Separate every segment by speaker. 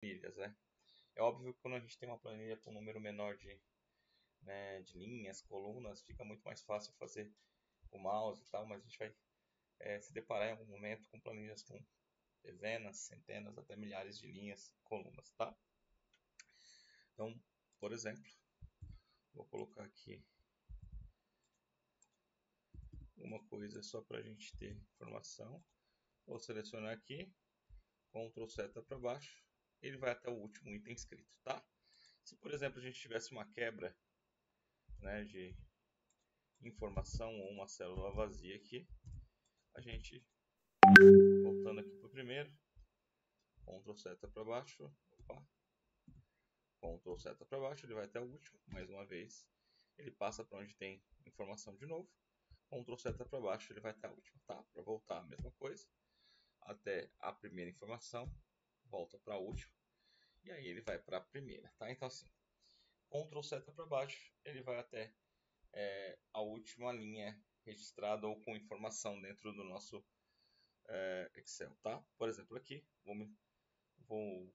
Speaker 1: planilhas, né? É óbvio que quando a gente tem uma planilha com um número menor de linhas, colunas, fica muito mais fácil fazer o mouse e tal, mas a gente vai se deparar em algum momento com planilhas com dezenas, centenas, até milhares de linhas, colunas, tá? Então, por exemplo, vou colocar aqui uma coisa só para a gente ter informação. Vou selecionar aqui, Ctrl seta para baixo, ele vai até o último item escrito, tá? Se, por exemplo, a gente tivesse uma quebra, né, de informação ou uma célula vazia aqui, a gente, voltando aqui para o primeiro, Ctrl seta para baixo, opa, Ctrl seta para baixo, ele vai até o último, mais uma vez, ele passa para onde tem informação de novo, Ctrl seta para baixo, ele vai até a última, tá? Para voltar a mesma coisa, até a primeira informação, volta para a última, e aí ele vai para a primeira, tá? Então assim, Ctrl seta para baixo, ele vai até a última linha registrada ou com informação dentro do nosso Excel, tá? Por exemplo, aqui, vou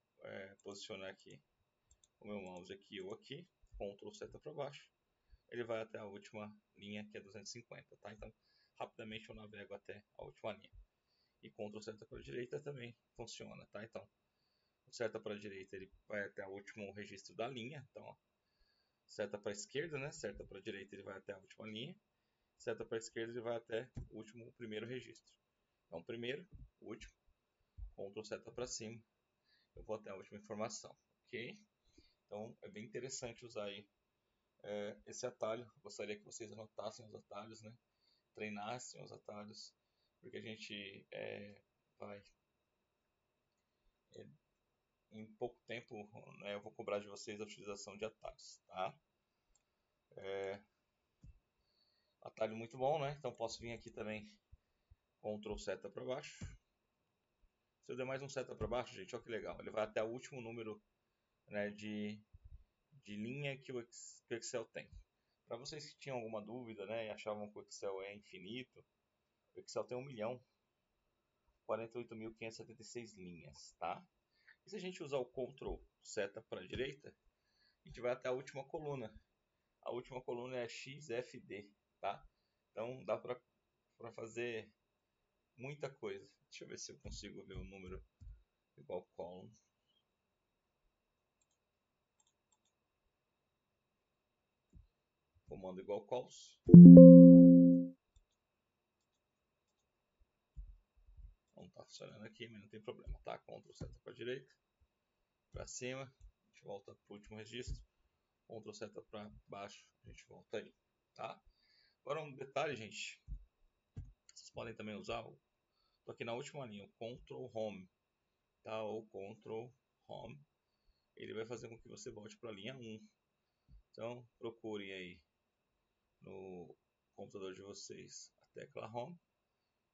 Speaker 1: posicionar aqui o meu mouse aqui ou aqui, Ctrl seta para baixo, ele vai até a última linha, que é 250, tá? Então, rapidamente eu navego até a última linha. E Ctrl seta para a direita também funciona, tá? Então, seta para a direita ele vai até o último registro da linha, então, ó, seta para a esquerda, né? Seta para a direita ele vai até a última linha, seta para a esquerda ele vai até o primeiro registro. Então, primeiro, último, Ctrl seta para cima, eu vou até a última informação, ok? Então, é bem interessante usar aí esse atalho. Gostaria que vocês anotassem os atalhos, né? Treinassem os atalhos, porque a gente vai em pouco tempo, né, eu vou cobrar de vocês a utilização de atalhos, tá? Atalho muito bom, né? Então posso vir aqui também, Ctrl seta para baixo. Se eu der mais um seta para baixo, gente, olha que legal, ele vai até o último número, né, de linha que o Excel tem. Para vocês que tinham alguma dúvida, né, e achavam que o Excel é infinito, o Excel tem 1.048.576 linhas, tá? E se a gente usar o Ctrl seta para a direita, a gente vai até a última coluna. A última coluna é XFD, tá? Então dá para fazer muita coisa. Deixa eu ver se eu consigo ver o número igual column. Comando igual cols. Não está funcionando aqui, mas não tem problema, tá? Ctrl seta para a direita, para cima, a gente volta para o último registro. Ctrl seta para baixo, a gente volta aí, tá? Agora um detalhe, gente. Vocês podem também usar, tô aqui na última linha, o Ctrl Home, tá? Ou Ctrl Home. Ele vai fazer com que você volte para a linha 1. Então, procurem aí no computador de vocês a tecla Home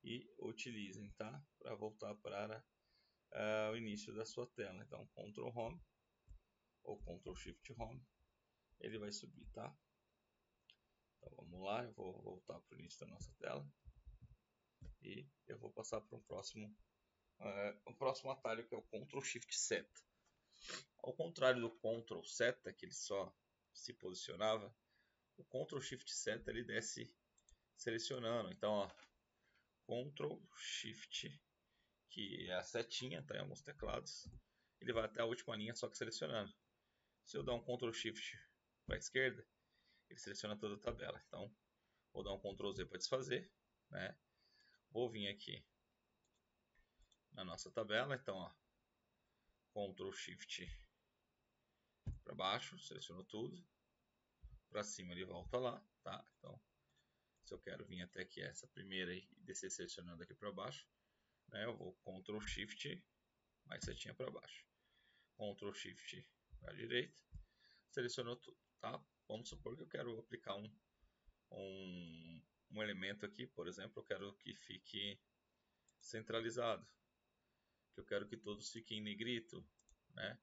Speaker 1: e utilizem, tá? Para voltar para o início da sua tela. Então, Ctrl Home ou Ctrl Shift Home, ele vai subir, tá? Então, vamos lá, eu vou voltar para o início da nossa tela e eu vou passar para o próximo atalho, que é o Ctrl Shift Seta. Ao contrário do Ctrl Seta, que ele só se posicionava, o Ctrl Shift Seta ele desce selecionando. Então, ó, Ctrl Shift, que é a setinha, tá em alguns teclados, ele vai até a última linha só que selecionando. Se eu dar um Ctrl Shift para a esquerda, ele seleciona toda a tabela. Então, vou dar um Ctrl Z para desfazer, né? Vou vir aqui na nossa tabela, então, ó, Ctrl Shift para baixo, selecionou tudo. Para cima ele volta lá, tá? Então, se eu quero vir até aqui essa primeira e descer selecionando aqui para baixo, né? Eu vou Ctrl Shift mais setinha para baixo, Ctrl Shift para a direita, selecionou tudo, tá? Vamos supor que eu quero aplicar um elemento aqui, por exemplo, eu quero que fique centralizado, que eu quero que todos fiquem em negrito, né?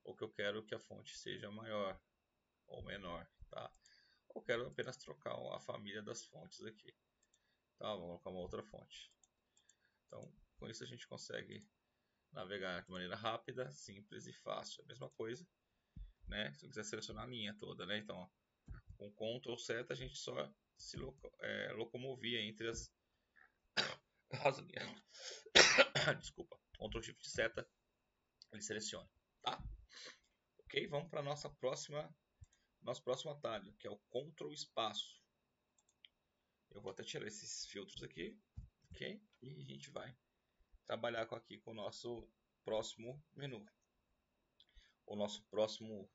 Speaker 1: Ou que eu quero que a fonte seja maior ou menor, tá? Ou quero apenas trocar a família das fontes aqui, tá? Vamos colocar uma outra fonte. Então, com isso a gente consegue navegar de maneira rápida, simples e fácil. A mesma coisa, né? Se eu quiser selecionar a linha toda, né? Então, ó, com Ctrl seta a gente só se locomovia entre as linhas. Desculpa. Ctrl Shift seta, ele seleciona, tá? Ok, vamos para nosso próximo atalho, que é o Ctrl espaço. Eu vou até tirar esses filtros aqui, ok? E a gente vai trabalhar aqui com o nosso próximo menu. O nosso próximo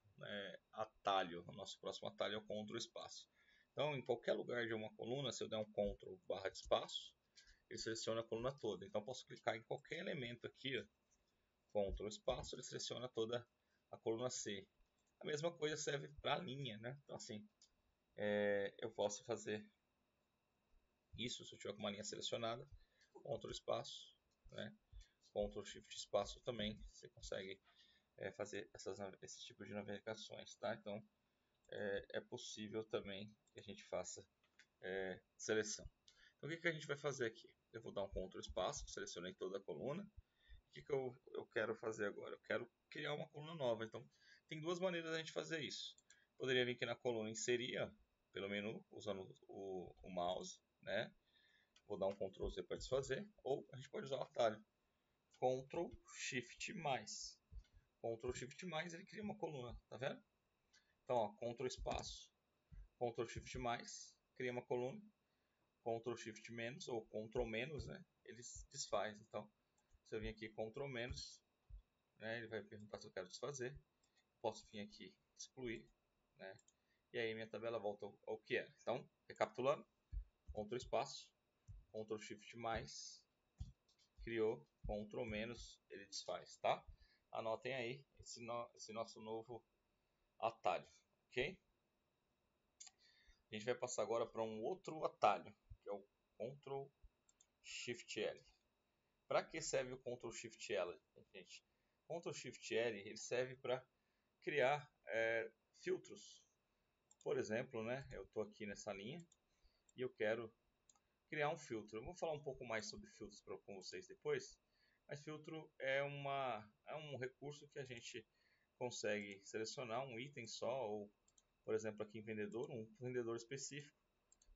Speaker 1: atalho. O nosso próximo atalho é o Ctrl espaço. Então, em qualquer lugar de uma coluna, se eu der um Ctrl barra de espaço, ele seleciona a coluna toda. Então, eu posso clicar em qualquer elemento aqui, ó, Ctrl espaço, ele seleciona toda a coluna C. A mesma coisa serve para a linha, né? Então, assim, eu posso fazer isso se eu tiver com uma linha selecionada, Ctrl espaço, né? Ctrl Shift espaço também, você consegue fazer esse tipo de navegações, tá? Então, é possível também que a gente faça seleção. Então, o que a gente vai fazer aqui? Eu vou dar um Ctrl espaço, selecionei toda a coluna. O que eu quero fazer agora? Eu quero criar uma coluna nova. Então, tem duas maneiras da gente fazer isso. Poderia vir aqui na coluna inserir, ó, pelo menu, usando o mouse, né? Vou dar um Ctrl Z para desfazer. Ou a gente pode usar o atalho Ctrl Shift mais. Ctrl Shift mais, ele cria uma coluna, tá vendo? Então, ó, Ctrl espaço, Ctrl Shift mais, cria uma coluna. Ctrl Shift menos ou Ctrl menos, né? Ele desfaz. Então, se eu vir aqui Ctrl menos, né? Ele vai perguntar se eu quero desfazer. Posso vir aqui excluir, né? E aí minha tabela volta ao que era. Então, recapitulando, Ctrl espaço, Ctrl Shift mais, criou, Ctrl menos, ele desfaz, tá? Anotem aí esse nosso novo atalho, ok? A gente vai passar agora para um outro atalho, que é o Ctrl Shift L. Para que serve o Ctrl Shift L, gente? Ctrl Shift L ele serve para criar filtros. Por exemplo, né, eu estou aqui nessa linha e eu quero criar um filtro. Eu vou falar um pouco mais sobre filtros com vocês depois, mas filtro é um recurso que a gente consegue selecionar um item só, ou por exemplo aqui em vendedor, um vendedor específico,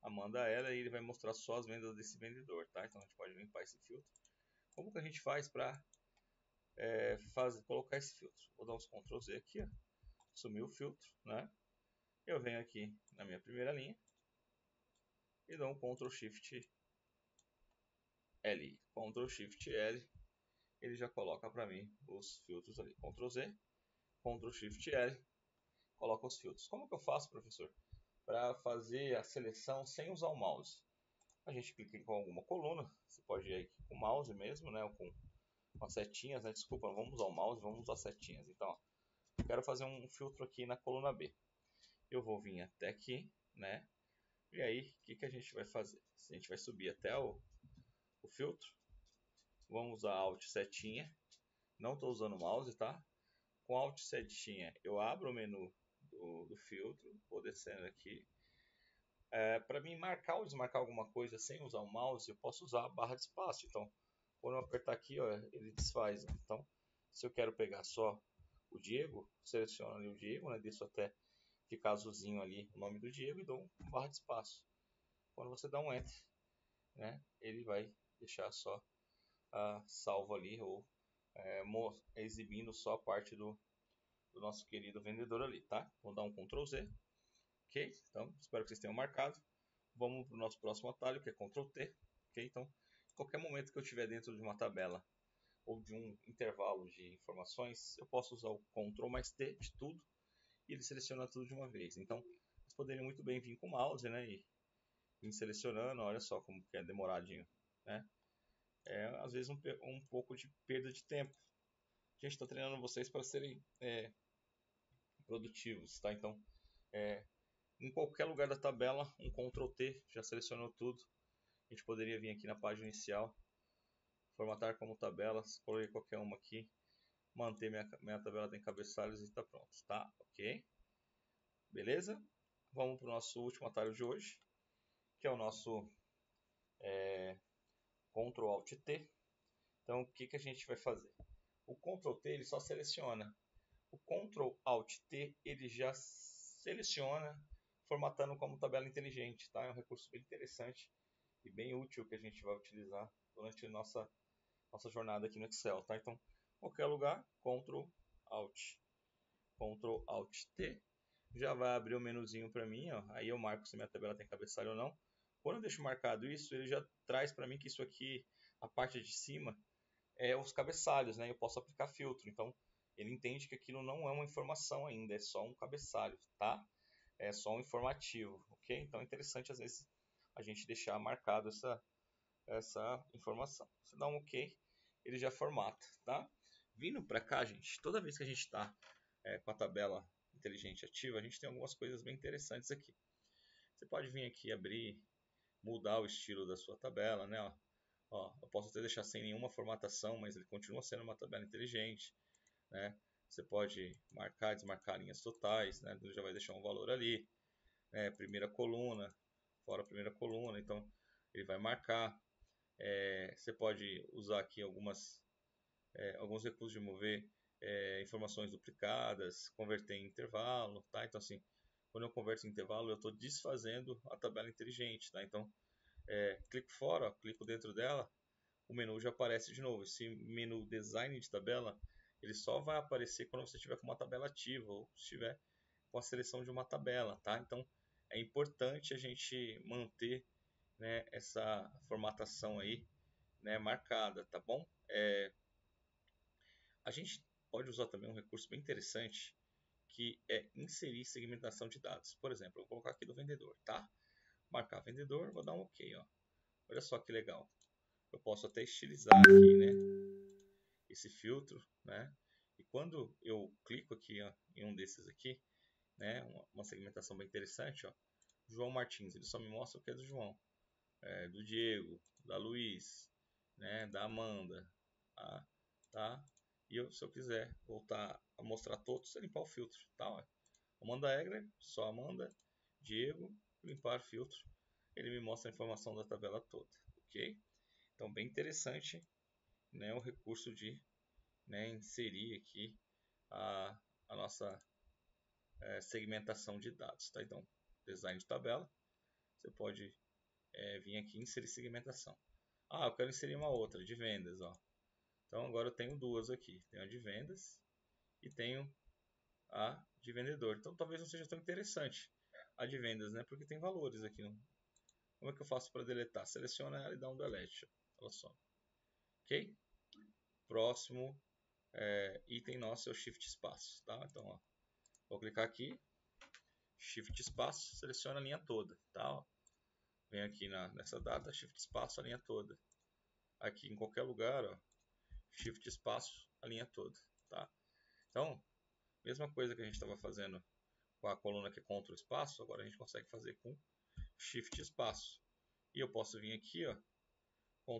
Speaker 1: manda ela e ele vai mostrar só as vendas desse vendedor, tá? Então a gente pode limpar esse filtro. Como que a gente faz para colocar esse filtro? Vou dar uns Ctrl Z aqui, ó, sumir o filtro, né? Eu venho aqui na minha primeira linha e dou um Ctrl Shift L. Ctrl Shift L, ele já coloca para mim os filtros ali. Ctrl Z, Ctrl Shift L, coloca os filtros. Como que eu faço, professor, para fazer a seleção sem usar o mouse? A gente clica em alguma coluna, você pode ir aqui com o mouse mesmo, né, ou com as setinhas, né? Desculpa, não vamos usar o mouse, vamos usar setinhas. Então, ó, eu quero fazer um filtro aqui na coluna B. Eu vou vir até aqui, né? E aí, o que a gente vai fazer? A gente vai subir até o filtro. Vamos usar Alt setinha. Não estou usando o mouse, tá? Com Alt setinha, eu abro o menu do filtro. Vou descendo aqui. Para mim marcar ou desmarcar alguma coisa sem usar o mouse, eu posso usar a barra de espaço. Então, quando eu apertar aqui, ó, ele desfaz. Né? Então, se eu quero pegar só o Diego, seleciono ali o Diego, né? Deixo até ficar azulzinho ali o nome do Diego e dou um barra de espaço. Quando você dá um Enter, né? Ele vai deixar só salvo ali ou exibindo só a parte do nosso querido vendedor ali, tá? Vou dar um Ctrl Z, ok? Então, espero que vocês tenham marcado. Vamos para o nosso próximo atalho, que é Ctrl T, ok? Então, qualquer momento que eu estiver dentro de uma tabela ou de um intervalo de informações, eu posso usar o Ctrl mais T de tudo e ele seleciona tudo de uma vez. Então, vocês poderiam muito bem vir com o mouse, né? E vir selecionando, olha só como que é demoradinho, né? Às vezes um pouco de perda de tempo. A gente está treinando vocês para serem produtivos, tá? Então, em qualquer lugar da tabela, um Ctrl T já selecionou tudo. A gente poderia vir aqui na página inicial, formatar como tabela, escolher qualquer uma aqui, manter minha tabela tem cabeçalhos e está pronto, tá? Ok? Beleza? Vamos para o nosso último atalho de hoje, que é o nosso Ctrl Alt T. Então, o que a gente vai fazer? O Ctrl T ele só seleciona. O Ctrl Alt T ele já seleciona, formatando como tabela inteligente, tá? É um recurso bem interessante e bem útil que a gente vai utilizar durante a nossa jornada aqui no Excel, tá? Então, qualquer lugar, Ctrl Alt T, já vai abrir o menuzinho para mim, ó. Aí eu marco se minha tabela tem cabeçalho ou não. Quando eu deixo marcado isso, ele já traz para mim que isso aqui, a parte de cima, é os cabeçalhos, né? Eu posso aplicar filtro, então ele entende que aquilo não é uma informação ainda, é só um cabeçalho, tá? É só um informativo, ok? Então é interessante às vezes a gente deixar marcado essa informação. Você dá um ok, ele já formata, tá? Vindo para cá, gente, toda vez que a gente está com a tabela inteligente ativa, a gente tem algumas coisas bem interessantes aqui. Você pode vir aqui abrir, mudar o estilo da sua tabela, né? Ó, eu posso até deixar sem nenhuma formatação, mas ele continua sendo uma tabela inteligente, né? Você pode marcar, desmarcar linhas totais, né? Ele já vai deixar um valor ali, né? Primeira coluna, fora a primeira coluna, então ele vai marcar. Você pode usar aqui alguns recursos de mover informações duplicadas, converter em intervalo, tá? Então assim, quando eu converto em intervalo, eu estou desfazendo a tabela inteligente, tá? Então, clico fora, ó, clico dentro dela, o menu já aparece de novo. Esse menu design de tabela, ele só vai aparecer quando você estiver com uma tabela ativa ou estiver com a seleção de uma tabela, tá? Então, é importante a gente manter, né, essa formatação aí, né, marcada, tá bom? A gente pode usar também um recurso bem interessante, que é inserir segmentação de dados. Por exemplo, eu vou colocar aqui do vendedor, tá? Marcar vendedor, vou dar um OK, ó. Olha só que legal. Eu posso até estilizar aqui, né, esse filtro, né? E quando eu clico aqui, ó, em um desses aqui, né, uma segmentação bem interessante, ó, João Martins, ele só me mostra o que é do João, do Diego, da Luiz, né, da Amanda, tá? E se eu quiser voltar a mostrar todos, é limpar o filtro, tá? Ó. Amanda Egler, só Amanda, Diego, limpar filtro, ele me mostra a informação da tabela toda, ok? Então, bem interessante, né, o recurso de, né, inserir aqui a nossa segmentação de dados, tá? Então, design de tabela, você pode vir aqui e inserir segmentação. Eu quero inserir uma outra, de vendas, ó. Então, agora eu tenho duas aqui, tenho a de vendas e tenho a de vendedor. Então, talvez não seja tão interessante a de vendas, né? Porque tem valores aqui. Como é que eu faço para deletar? Seleciona ela e dá um delete. Ela some. Ok? Próximo item nosso é o Shift Espaço, tá? Então, ó, vou clicar aqui, Shift Espaço, seleciona a linha toda, tá? Ó, vem aqui nessa data, Shift Espaço, a linha toda. Aqui em qualquer lugar, ó, Shift Espaço, a linha toda, tá? Então, mesma coisa que a gente estava fazendo com a coluna que é Ctrl Espaço, agora a gente consegue fazer com Shift Espaço. E eu posso vir aqui, ó,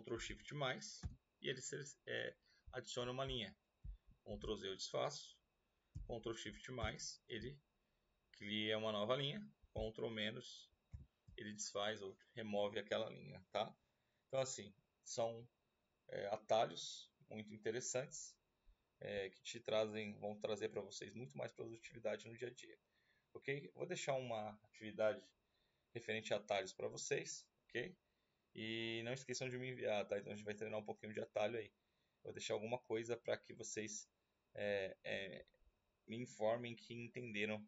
Speaker 1: Ctrl Shift mais, e ele adiciona uma linha. Ctrl Z eu desfaço, Ctrl Shift mais, ele cria uma nova linha, Ctrl menos, ele desfaz ou remove aquela linha, tá? Então assim, são atalhos muito interessantes que vão trazer para vocês muito mais produtividade no dia a dia, ok? Vou deixar uma atividade referente a atalhos para vocês, ok? E não esqueçam de me enviar, tá? Então a gente vai treinar um pouquinho de atalho aí. Vou deixar alguma coisa para que vocês me informem que entenderam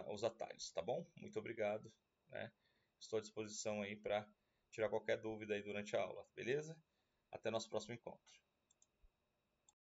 Speaker 1: os atalhos, tá bom? Muito obrigado, né? Estou à disposição aí para tirar qualquer dúvida aí durante a aula, beleza? Até nosso próximo encontro.